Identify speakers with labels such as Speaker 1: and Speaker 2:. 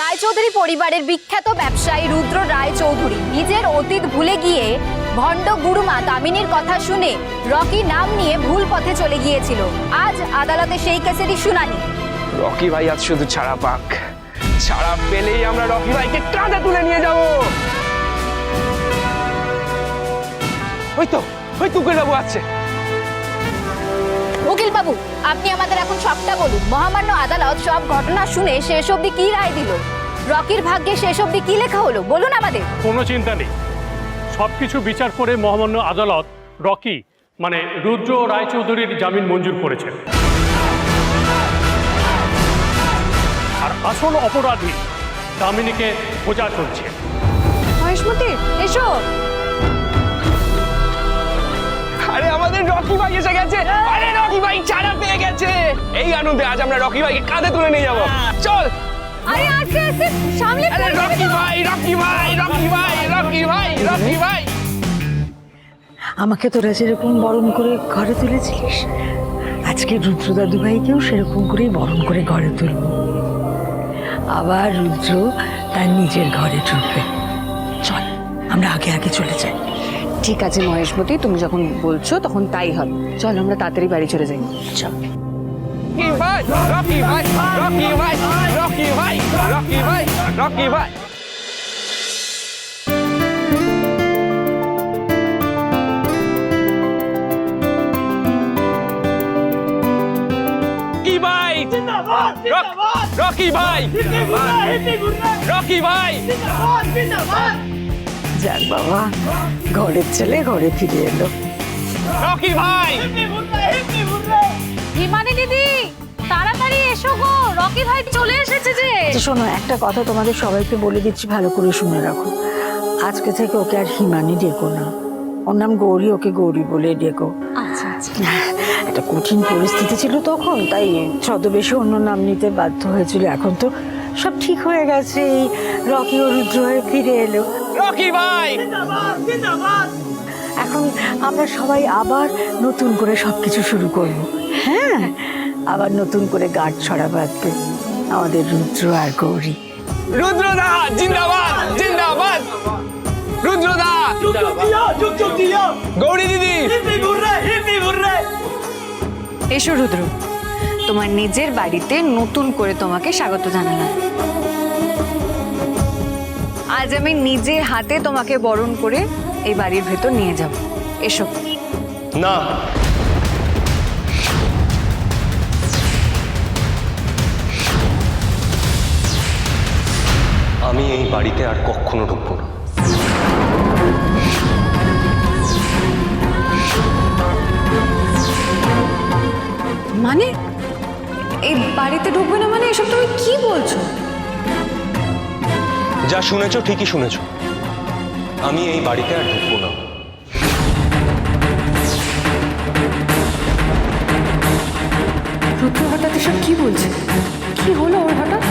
Speaker 1: রায়চৌধুরী পরিবারের বিখ্যাত ব্যবসায়ী রুদ্র রায়চৌধুরী নিজের অতীত ভুলে গিয়ে ভণ্ড গুরুমা দামিনীর কথা শুনে রকি নাম নিয়ে ভুল পথে চলে গিয়েছিল। আজ আদালতে সেই কেসেরই শুনানি।
Speaker 2: রকি ভাই আজ শুধু ছাড়া পাক, ছাড়া পেলেই আমরা রকি ভাইকে কাঁধে তুলে নিয়ে যাব। ওই তো উকিল বাবু আছে।
Speaker 1: উকিল বাবু, আপনি আমাদের এখন সবটা বলুন। মহামান্য আদালত সব ঘটনা শুনে শেষ অবধি কি রায় দিল? রকির ভাগ্যে শেষ অবধি কি লেখা হলো বলুন আমাদের।
Speaker 3: কোনো চিন্তা নেই, সবকিছু বিচার করে মহামান্য আদালত রকি মানে রুদ্র রায়চৌধুরীর জামিন মঞ্জুর করেছেন। আর আসল অপরাধী দামিনীকে খোঁজা চলছে।
Speaker 1: মহেশমতি, এসো।
Speaker 2: আরে আমাদের রকি ভাই এসে গেছে। আরে রকি ভাই ছাড়া পেয়ে গেছে। এই আনন্দে আজ আমরা রকি ভাইকে কাঁধে তুলে নিয়ে যাব। চল।
Speaker 1: আরে আস্তে আস্তে সামনে।
Speaker 2: আরে রকি ভাই, রকি ভাই, রকি ভাই, রকি ভাই, রকি ভাই।
Speaker 4: আমাকে তোরা যেরকম বরণ করে ঘরে তুলেছিলিস, আজকে রুদ্র দাদু ভাইকেও সেরকম করেই বরণ করে ঘরে তুলব। আবার রুদ্র তার নিজের ঘরে ঢুকবে। চল আমরা আগে আগে চলে যাই।
Speaker 5: ঠিক আছে মহেশমতি, তুমি যখন বলছো তখন তাই হবে। চল আমরা তাড়াতাড়ি বাড়ি চলে যাই।
Speaker 4: চল।
Speaker 2: রকি ভাই, রকি ভাই, রকি ভাই, রকি ভাই, রকি ভাই, রকি ভাই। রকি ভাই, রকি ভাই।
Speaker 4: যাক বাবা, ঘরের ছেলে ঘরে ফিরে এলো।
Speaker 2: রকি ভাই,
Speaker 1: হিমানি দিদি, তাড়াতাড়ি এসো গো, রকি ভাই চলে এসেছে যে।
Speaker 4: শোনো, একটা কথা তোমাদের সবাইকে বলে দিচ্ছি, ভালো করে শুনে রাখো। আজকে থেকে ওকে আর হিমানি ডেকো না, ওর নাম গৌরী, ওকে গৌরী বলে ডেকো।
Speaker 1: আচ্ছা আচ্ছা।
Speaker 4: একটা কঠিন পরিস্থিতি ছিল তখন, তাই ছদ্মবেশে অন্য নাম নিতে বাধ্য হয়েছিল। এখন তো সব ঠিক হয়ে গেছে, এই রকি ও রুদ্র হয়ে ফিরে এলো।
Speaker 2: রকি ভাই।
Speaker 4: এখন আমরা সবাই আবার নতুন করে সবকিছু শুরু করব। হ্যাঁ, আবার নতুন করে গাঁট ছড়া বাঁধবে আমাদের রুদ্র আর গৌরী।
Speaker 2: রুদ্রদা জিন্দাবাদ, জিন্দাবাদ। রুদ্রদা, গৌরী দিদি।
Speaker 5: এসো রুদ্র, তোমার নিজের বাড়িতে নতুন করে তোমাকে স্বাগত জানালাম। আজ আমি নিজে হাতে তোমাকে বরণ করে এই বাড়ির ভেতর নিয়ে যাব। এসো।
Speaker 6: না, আমি এই বাড়িতে আর কখনো ঢুকবো না।
Speaker 5: মানে এই বাড়িতে ঢুকবে না মানে? এসব তুমি কি বলছো?
Speaker 6: যা শুনেছো ঠিকই শুনেছো, আমি এই বাড়িতে আর ঢুকবো না।
Speaker 5: রুদ্র হঠাৎ এসব কি বলছে? কি হলো ওর হঠাৎ?